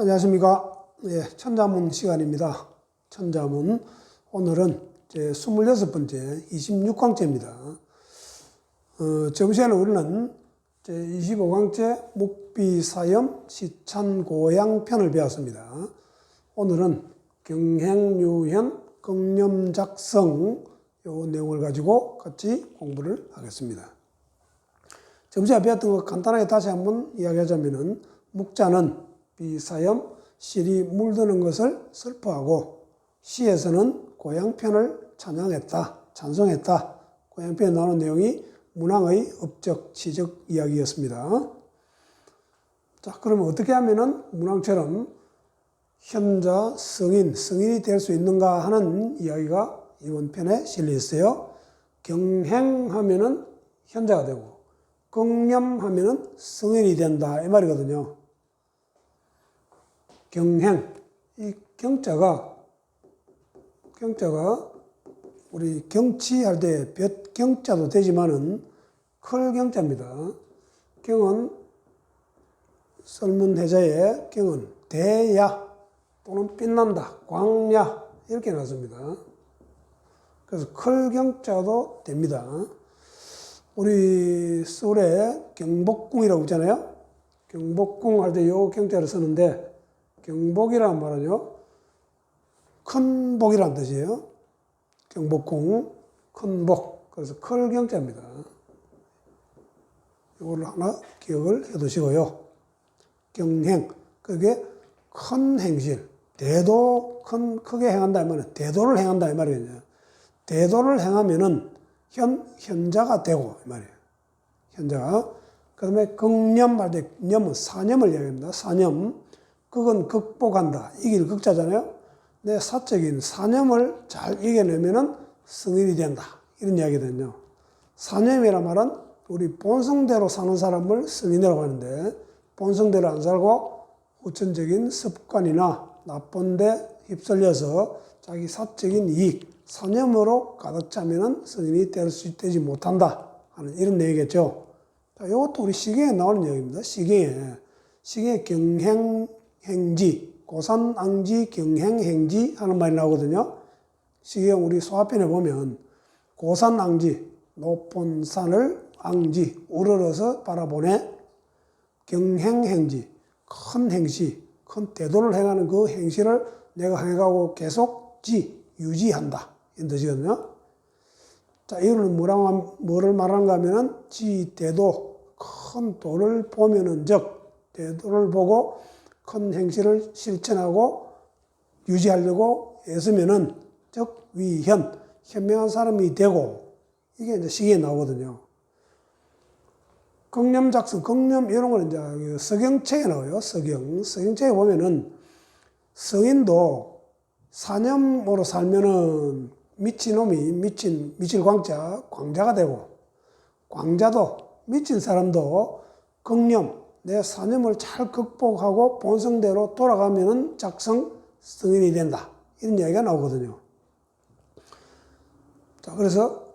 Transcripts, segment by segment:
안녕하십니까. 예, 천자문 시간입니다. 천자문. 오늘은 제 26번째, 26강째입니다. 저번 시간에 우리는 제 25강째 묵비사염 시찬고양 편을 배웠습니다. 오늘은 경행유현 긍념작성 요 내용을 가지고 같이 공부를 하겠습니다. 저번 시간에 배웠던 거 간단하게 다시 한번 이야기하자면은 묵자는 비사염, 실이 물드는 것을 슬퍼하고 시에서는 고향편을 찬양했다, 찬송했다. 고향편에 나오는 내용이 문왕의 업적, 치적 이야기였습니다. 자, 그러면 어떻게 하면은 문왕처럼 현자, 성인이 될 수 있는가 하는 이야기가 이번 편에 실려 있어요. 경행하면은 현자가 되고 긍념하면은 성인이 된다 이 말이거든요. 경행, 이 경자가 우리 경치할 때 볕 경자도 되지만은 클 경자입니다. 경은 설문해자의 경은 대야 또는 빛난다, 광야 이렇게 나왔습니다. 그래서 클 경자도 됩니다. 우리 서울에 경복궁이라고 있잖아요. 경복궁 할 때 요 경자를 쓰는데 경복이라는 말은요, 큰 복이라는 뜻이에요. 경복궁, 큰 복. 그래서 클 경자입니다. 이거를 하나 기억을 해 두시고요. 경행. 그게 큰 행실. 대도 크게 행한다 이 말은 대도를 행한다 이 말이거든요. 대도를 행하면은 현자가 되고 이 말이에요. 현자가. 그 다음에 긍념할 때, 념은 사념을 이야기합니다. 사념. 극은 극복한다. 이길 극자잖아요. 내 사적인 사념을 잘 이겨내면은 성인이 된다. 이런 이야기거든요. 사념이란 말은 우리 본성대로 사는 사람을 성인이라고 하는데, 본성대로 안 살고 후천적인 습관이나 나쁜 데 휩쓸려서 자기 사적인 이익, 사념으로 가득 차면은 성인이 되지 못한다. 하는 이런 얘기겠죠. 자, 이것도 우리 시경에 나오는 이야기입니다. 시경에 경행행지, 고산앙지 경행행지 하는 말이 나오거든요. 시경 우리 소화편에 보면 고산앙지, 높은 산을 앙지, 우러러서 바라보네. 경행행지, 큰 행시, 큰 대도를 행하는 그 행시를 내가 행하고 계속 유지한다. 이런 뜻이거든요. 자, 이거는 뭐를 말하는가 하면은 대도, 큰 도를 보면은 대도를 보고 큰 행실을 실천하고 유지하려고 애쓰면은 현명한 사람이 되고, 이게 이제 시기에 나오거든요. 긍념작성, 긍념 이런 거는 이제 서경책에 나와요. 서경책에 보면은 성인도 사념으로 살면은 미칠 광자가 되고, 광자도 미친 사람도 긍념, 내 사념을 잘 극복하고 본성대로 돌아가면은 성인이 된다. 이런 이야기가 나오거든요. 자, 그래서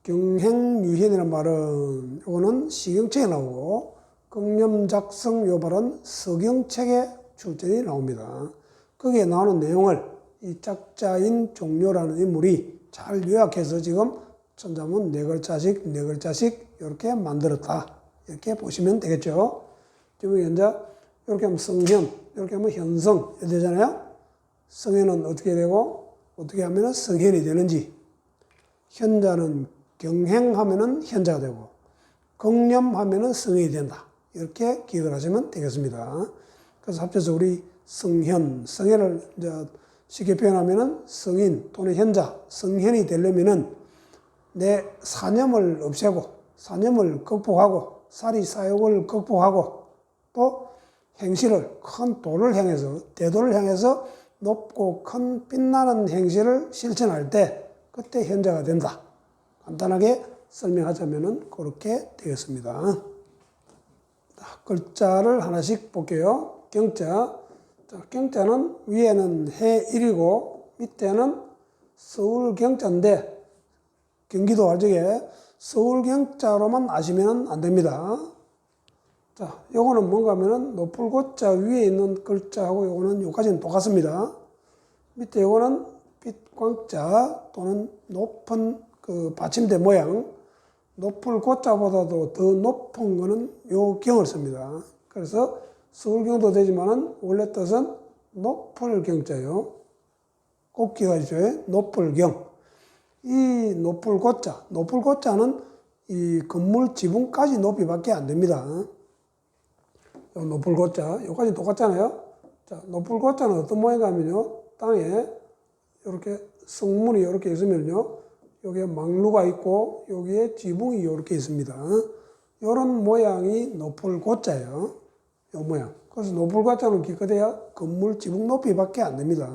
경행유현이라는 말은, 이거는 시경책에 나오고, 긍념작성 요 말은 서경책에 출전이 나옵니다. 거기에 나오는 내용을 이 작자인 종료라는 인물이 잘 요약해서 지금 천자문 네 글자씩 이렇게 만들었다. 이렇게 보시면 되겠죠. 지금 이제 이렇게 하면 성현, 이렇게 하면 현성 이렇게 되잖아요. 성현은 어떻게 되고 어떻게 하면 성현이 되는지, 현자는 경행하면은 현자가 되고 긍념하면은 성인이 된다. 이렇게 기억을 하시면 되겠습니다. 그래서 합쳐서 우리 성현을 이제 쉽게 표현하면은 성인 또는 현자, 성현이 되려면은 내 사념을 없애고 사념을 극복하고 사리사욕을 극복하고 또 행실을 큰 도를 향해서 대도를 향해서 높고 큰 빛나는 행실을 실천할 때 그때 현자가 된다. 간단하게 설명하자면은 그렇게 되겠습니다. 글자를 하나씩 볼게요. 경자. 경자는 위에는 해일이고 밑에는 서울 경자인데 경기도 알적에 서울 경자로만 아시면 안 됩니다. 자, 요거는 뭔가 하면은 높을 고자 위에 있는 글자하고 요거는 요까지는 똑같습니다. 밑에 요거는 빛광자 또는 높은 그 받침대 모양, 높을 고자보다도 더 높은 거는 요 경을 씁니다. 그래서 서울경도 되지만은 원래 뜻은 높을 경자요. 꼭 기억하시죠. 높을 경. 이 높을 고자는 이 건물 지붕까지 높이밖에 안 됩니다. 요 높을 고자, 요까지 똑같잖아요. 자, 높을 고자는 어떤 모양인가 하면요. 땅에 이렇게 성문이 이렇게 있으면요. 여기에 망루가 있고 여기에 지붕이 이렇게 있습니다. 이런 모양이 높을 고자예요. 요 모양. 그래서 높을 고자는 기껏해야 건물 지붕 높이밖에 안 됩니다.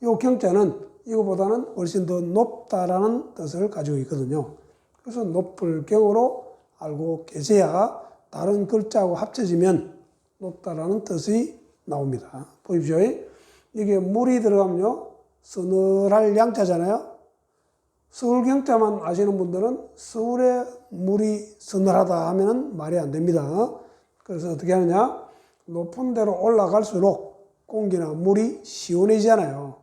요 경자는 이거보다는 훨씬 더 높다라는 뜻을 가지고 있거든요. 그래서 높을 경으로 알고 계셔야 다른 글자하고 합쳐지면 높다라는 뜻이 나옵니다. 보십시오. 이게 물이 들어가면요. 서늘할 양자잖아요. 서울 경자만 아시는 분들은 서울에 물이 서늘하다 하면 말이 안 됩니다. 그래서 어떻게 하느냐. 높은 데로 올라갈수록 공기나 물이 시원해지잖아요.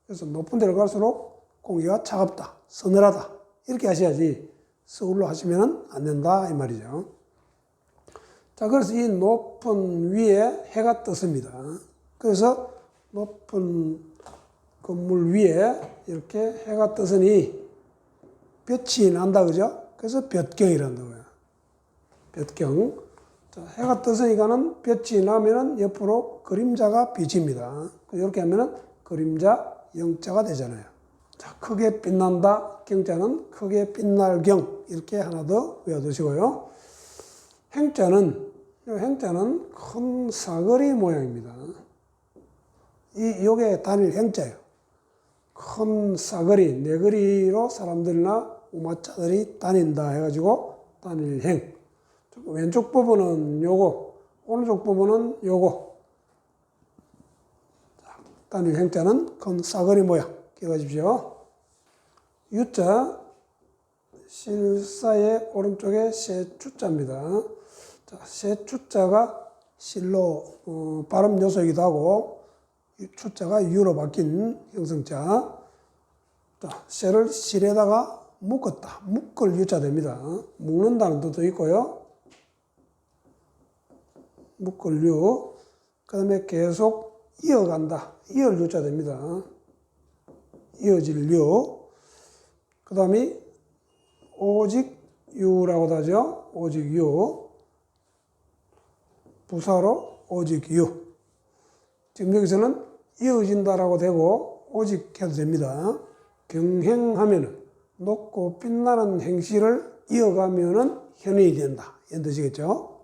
그래서 높은 데로 갈수록 공기가 차갑다, 서늘하다 이렇게 하셔야지 서울로 하시면 안 된다 이 말이죠. 자, 그래서 이 높은 위에 해가 떴습니다. 그래서 높은 건물 위에 이렇게 해가 뜨으니 볕이 난다 그죠? 그래서 볕경이란다고요. 볕경. 자, 해가 뜨으니까는 볕이 나면은 옆으로 그림자가 비칩니다. 이렇게 하면은 그림자 영자가 되잖아요. 자, 크게 빛난다 경자는 크게 빛날 경 이렇게 하나 더 외워두시고요. 행자는 큰 사거리 모양입니다. 요게 단일 행자예요. 큰 사거리, 네거리로 사람들이나 우마차들이 다닌다 해가지고 단일 행. 왼쪽 부분은 요거, 오른쪽 부분은 요거. 단일 행자는 큰 사거리 모양 기억하십시오. 유자 실사의 오른쪽에 세 추자입니다. 자, 세 추자가 실로 발음 요소이기도 하고 이 추자가 유로 바뀐 형성자. 자, 쇠를 실에다가 묶었다. 묶을 유자 됩니다. 묶는다는 뜻도 있고요. 묶을 유. 그 다음에 계속 이어간다. 이을 유자 됩니다. 이어질 유. 그 다음에 오직 유라고도 하죠. 오직 유. 부사로 오직 유. 지금 여기서는 이어진다라고 되고 오직 해도 됩니다. 경행하면은 높고 빛나는 행실을 이어가면은 현인이 된다. 이런 뜻이겠죠.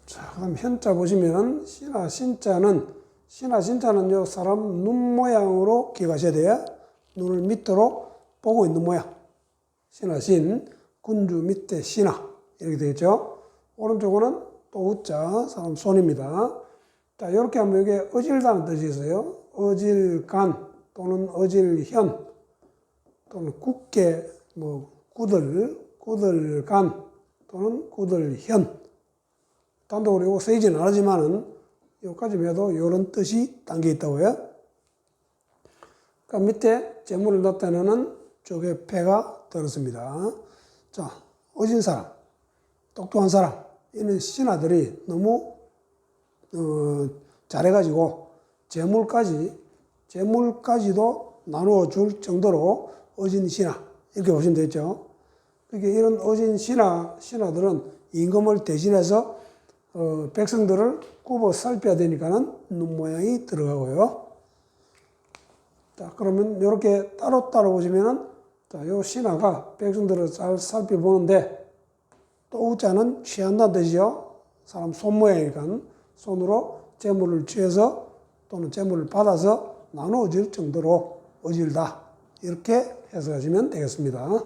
자, 그럼 현자 보시면 신하 신자는 요 사람 눈 모양으로 기억하셔야 돼요. 눈을 밑으로 보고 있는 모양. 신하 신, 군주 밑에 신하 이렇게 되겠죠. 오른쪽은 또 우자 사람 손입니다. 자, 이렇게 하면 이게 어질다는 뜻이 있어요. 어질간 또는 어질현 또는 굳게 굳을간 또는 굳을현. 단독으로 이거 쓰이지는 않지만은 여기까지 해도 이런 뜻이 담겨 있다고요. 그러니까 밑에 재물을 나타내는 쪽에 패가 들었습니다. 자, 어진 사람, 똑똑한 사람, 이런 신하들이 너무 잘해가지고 재물까지도 나누어 줄 정도로 어진 신하 이렇게 보시면 되죠. 그러니까 이런 어진 신하들은 임금을 대신해서 백성들을 굽어 살펴야 되니까는 눈 모양이 들어가고요. 자, 그러면 이렇게 따로따로 보시면은 자, 요 신하가 백성들을 잘 살펴보는데 또 우자는 취한다는 뜻이죠. 사람 손 모양이니까 손으로 재물을 취해서 또는 재물을 받아서 나누어질 정도로 어질다. 이렇게 해석하시면 되겠습니다.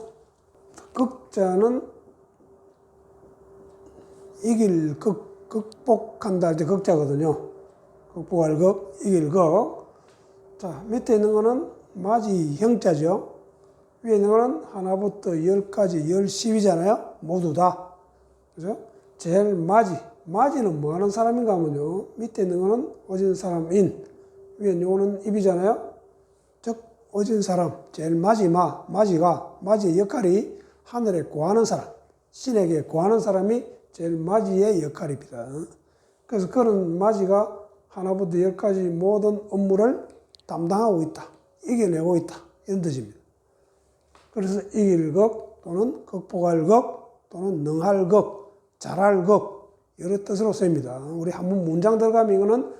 극자는 이길 극복한다 할 때 극자거든요. 극복할 극, 이길 극. 자, 밑에 있는 거는 맞이 형자죠. 위에 있는 거는 하나부터 10까지 10, 10이잖아요. 모두 다. 그죠? 제일 맞이. 맞이는 뭐 하는 사람인가 하면요. 밑에 있는 거는 오진 사람 인. 위에 요거는 입이잖아요. 즉, 오진 사람. 제일 맞이의 역할이 하늘에 구하는 사람. 신에게 구하는 사람이 제일 맞이의 역할입니다. 그래서 그런 맞이가 하나부터 열까지 모든 업무를 담당하고 있다. 이겨내고 있다. 이런 뜻입니다. 그래서 이길 것 또는 극복할 것 또는 능할 것, 잘할 것 여러 뜻으로 쓰입니다. 우리 한번 문장 들어가면 이거는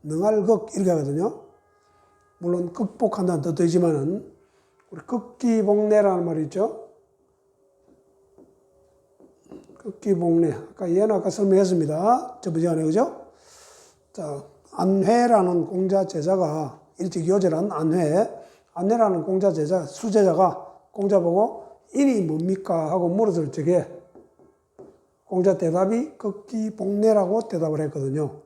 능할 것 이렇게 하거든요. 물론 극복한다는 뜻도 있지만은 우리 극기복내라는 말이 있죠. 극기복내. 아까 설명했습니다. 저번 시간에 그죠? 자, 안회라는 공자 제자가 일찍 요절한 안회라는 공자 제자 수제자가 공자 보고 인이 뭡니까 하고 물었을 적에 공자 대답이 극기복내라고 대답을 했거든요.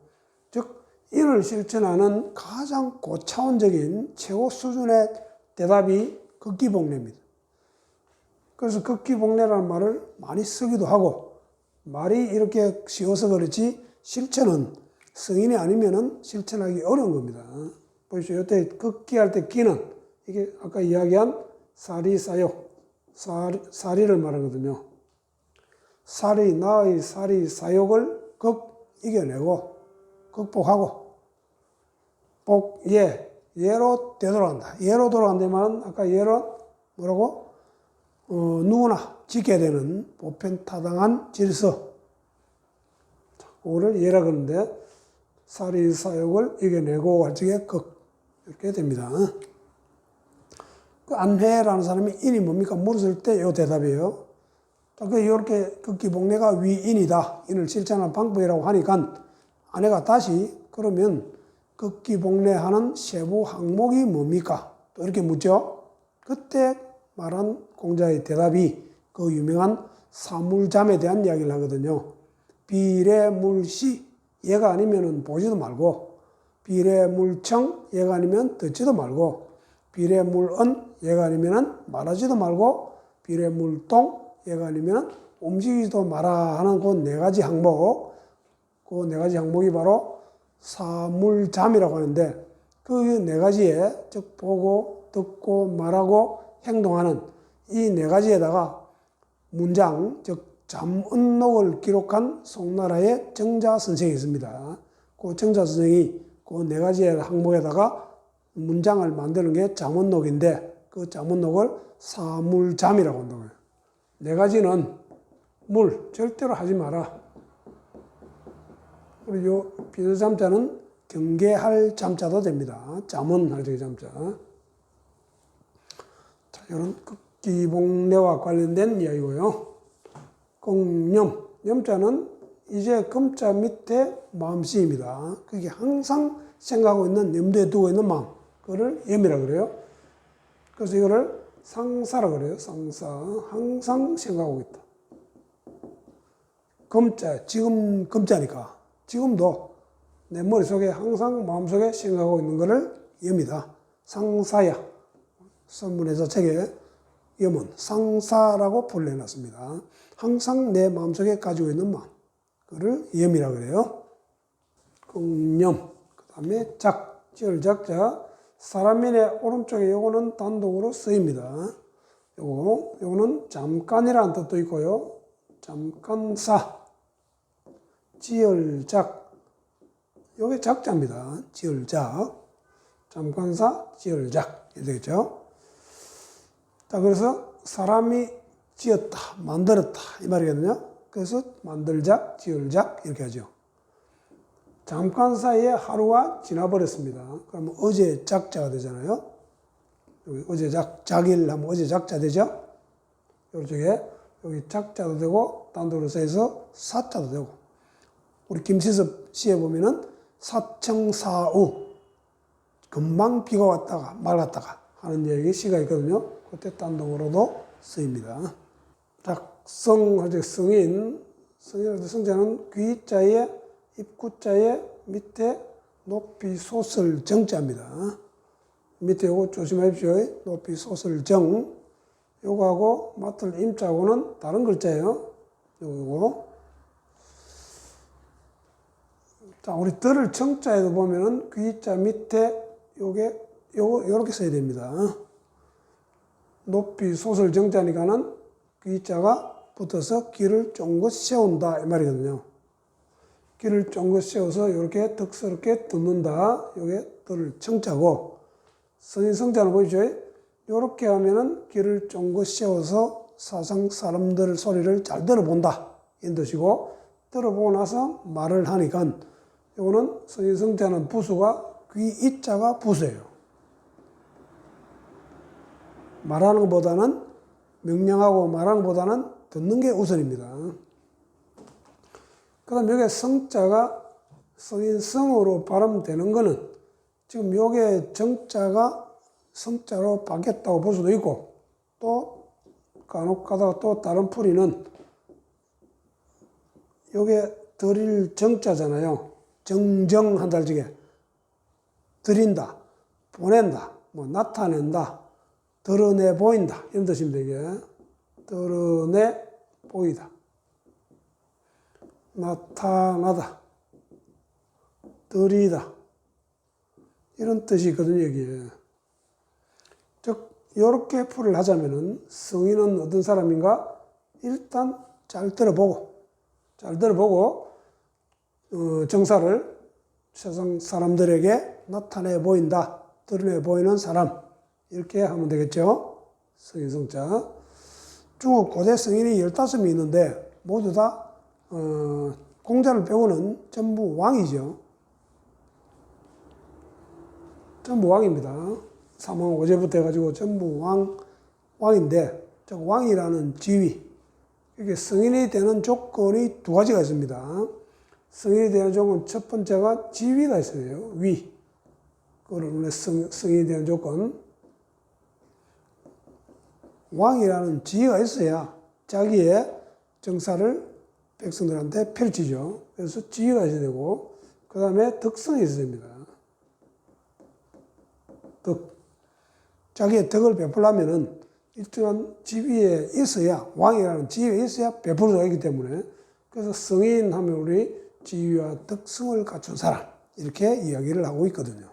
즉 인을 실천하는 가장 고차원적인 최고 수준의 대답이 극기복내입니다. 그래서 극기복내라는 말을 많이 쓰기도 하고 말이 이렇게 쉬워서 그렇지 실천은 성인이 아니면은 실천하기 어려운 겁니다. 보십시오. 이때 극기할 때 기는 이게 아까 이야기한 사리사욕, 사리를 말하거든요. 나의 사리사욕을 이겨내고 극복하고 예로 되돌아간다. 예로 돌아간다면 아까 예로 뭐라고? 누구나 지켜야 되는 보편타당한 질서. 그거를 예라 그러는데 사리사욕을 이겨내고 할 적에 이렇게 됩니다. 그 안회라는 사람이 인이 뭡니까? 물었을 때 이 대답이에요. 이렇게 극기복내가 위인이다. 인을 실천하는 방법이라고 하니까 아내가 다시 그러면 극기복내하는 세부 항목이 뭡니까? 또 이렇게 묻죠. 그때 말한 공자의 대답이 그 유명한 사물잠에 대한 이야기를 하거든요. 비례물시 얘가 아니면 보지도 말고 비례물청 얘가 아니면 듣지도 말고 비례물언 얘가 아니면 말하지도 말고 비례물동 얘가 아니면 움직이지도 마라 하는 그 네 가지 항목, 그 네 가지 항목이 바로 사물잠이라고 하는데 그 네 가지에 즉 보고 듣고 말하고 행동하는 이 네 가지에다가 문장 즉 잠언록을 기록한 송나라의 정자 선생이 있습니다. 그 정자 선생이 그 네 가지의 항목에다가 문장을 만드는 게 잠언록인데 그 잠언록을 사물잠이라고 한다고요. 네 가지는 절대로 하지 마라. 우리 요 비서잠자는 경계할 잠자도 됩니다. 잠언할 적의 잠자. 자, 이런 극기복내와 관련된 이야기고요. 공념, 염자는 이제 금자 밑에 마음씨입니다. 그게 항상 생각하고 있는, 염두에 두고 있는 마음. 그거를 염이라고 그래요. 그래서 이거를 상사라고 그래요. 상사. 항상 생각하고 있다. 금자, 지금 금자니까. 지금도 내 머릿속에 항상 마음속에 생각하고 있는 거를 염이다. 상사야. 선문에서 책에 염은 상사라고 불러놨습니다. 항상 내 마음속에 가지고 있는 마음. 그거를 염이라고 그래요. 극념. 그 다음에 지을작자. 사람인의 오른쪽에 요거는 단독으로 쓰입니다. 요거는 잠깐이라는 뜻도 있고요. 잠깐사. 지을작. 요게 작자입니다. 지을작. 잠깐사, 지을작. 이렇게 되겠죠. 자, 그래서 사람이 지었다, 만들었다. 이 말이거든요. 그래서 만들작, 지을작. 이렇게 하죠. 잠깐 사이에 하루가 지나버렸습니다. 그러면 어제 작자가 되잖아요. 여기 어제 작일 하면 어제 작자 되죠. 이쪽에 여기 작자도 되고 단독으로 써서 사자도 되고. 우리 김시섭 시에 보면은 사청사우 금방 비가 왔다가 맑았다가 하는 얘기 시가 있거든요. 그때 단독으로도 쓰입니다. 작성, 성인이라는 성자는 귀자에 입구자에 밑에 높이 소설 정자입니다. 밑에 요거 조심하십시오. 높이 소설 정. 요거하고 맡을 임자하고는 다른 글자예요. 요거. 자, 우리 들을 정자에도 보면은 귀자 밑에 요렇게 써야 됩니다. 높이 소설 정자니까는 귀자가 붙어서 귀를 쫑긋 세운다 이 말이거든요. 귀를 쫑긋 세워서 이렇게 덕스럽게 듣는다. 요게 들을 청자고, 성인 성자는 보이죠? 요렇게 하면은 귀를 쫑긋 세워서 사람들 소리를 잘 들어본다 이 뜻이고, 들어보고 나서 말을 하니까 요거는 성인 성자는 부수가 귀 이자가 부수예요. 말하는 것보다는 명령하고 말하는 것보다는 듣는 게 우선입니다. 그 다음 여기 성자가 성인 성으로 발음되는 거는 지금 요게 정자가 성자로 바뀌었다고 볼 수도 있고, 또 간혹 가다가 또 다른 풀이는 요게 드릴 정자잖아요. 정정한다 지게 드린다, 보낸다, 뭐 나타낸다, 드러내 보인다 이런 뜻입니다. 이게 드러내 보이다, 나타나다, 들이다 이런 뜻이 있거든요. 여기에. 즉 이렇게 풀을 하자면은 성인은 어떤 사람인가? 일단 잘 들어보고 정사를 세상 사람들에게 나타내 보인다, 드러내 보이는 사람 이렇게 하면 되겠죠. 성인 성자. 중국 고대 성인이 15명이 있는데 모두 다 공자를 빼고는 전부 왕이죠. 전부 왕입니다. 삼왕 오제부터 해가지고 전부 왕인데, 왕이라는 지위, 이게 성인이 되는 조건이 두 가지가 있습니다. 성인이 되는 조건 첫 번째가 지위가 있어요. 위. 그걸 우리 성인이 되는 조건. 왕이라는 지위가 있어야 자기의 정사를 백성들한테 펼치죠. 그래서 지위가 있어야 되고, 그 다음에 덕성이 있어야 됩니다. 자기의 덕을 베풀려면은 일정한 지위에 있어야, 왕이라는 지위에 있어야 베풀 수가 있기 때문에, 그래서 성인 하면 우리 지위와 덕성을 갖춘 사람, 이렇게 이야기를 하고 있거든요.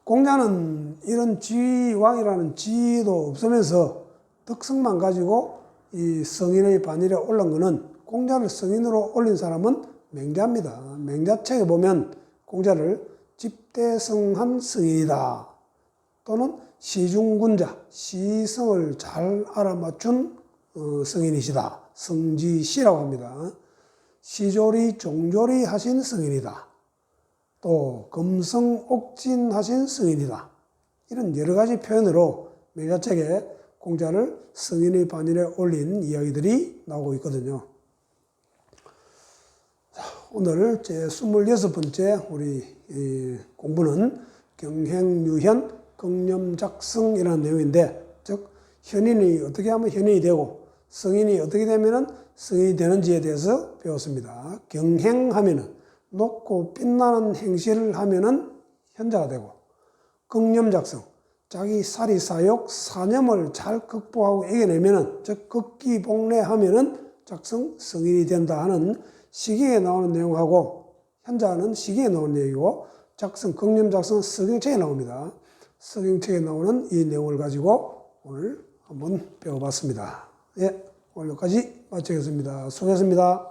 공자는 이런 지위, 왕이라는 지위도 없으면서 덕성만 가지고 이 성인의 반열에 올른 거는, 공자를 성인으로 올린 사람은 맹자입니다. 맹자책에 보면 공자를 집대성한 성인이다, 또는 시중군자, 시성을 잘 알아맞춘 성인이시다, 성지시라고 합니다. 시조리 종조리 하신 성인이다, 또 금성옥진하신 성인이다, 이런 여러 가지 표현으로 맹자책에 공자를 성인의 반열에 올린 이야기들이 나오고 있거든요. 자, 오늘 제 26번째 우리 공부는 경행유현 긍념작성이라는 내용인데, 즉 현인이 어떻게 하면 현인이 되고 성인이 어떻게 되면 성인이 되는지에 대해서 배웠습니다. 경행하면은 높고 빛나는 행실을 하면은 현자가 되고, 긍념작성, 자기 사리사욕 사념을 잘 극복하고 이겨내면은, 즉 극기복례하면은 작성 성인이 된다 하는 시기에 나오는 내용하고, 현자는 시기에 나오는 내용이고, 작성 긍념작성은 서경책에 나옵니다. 서경책에 나오는 이 내용을 가지고 오늘 한번 배워봤습니다. 예, 오늘 여기까지 마치겠습니다. 수고하셨습니다.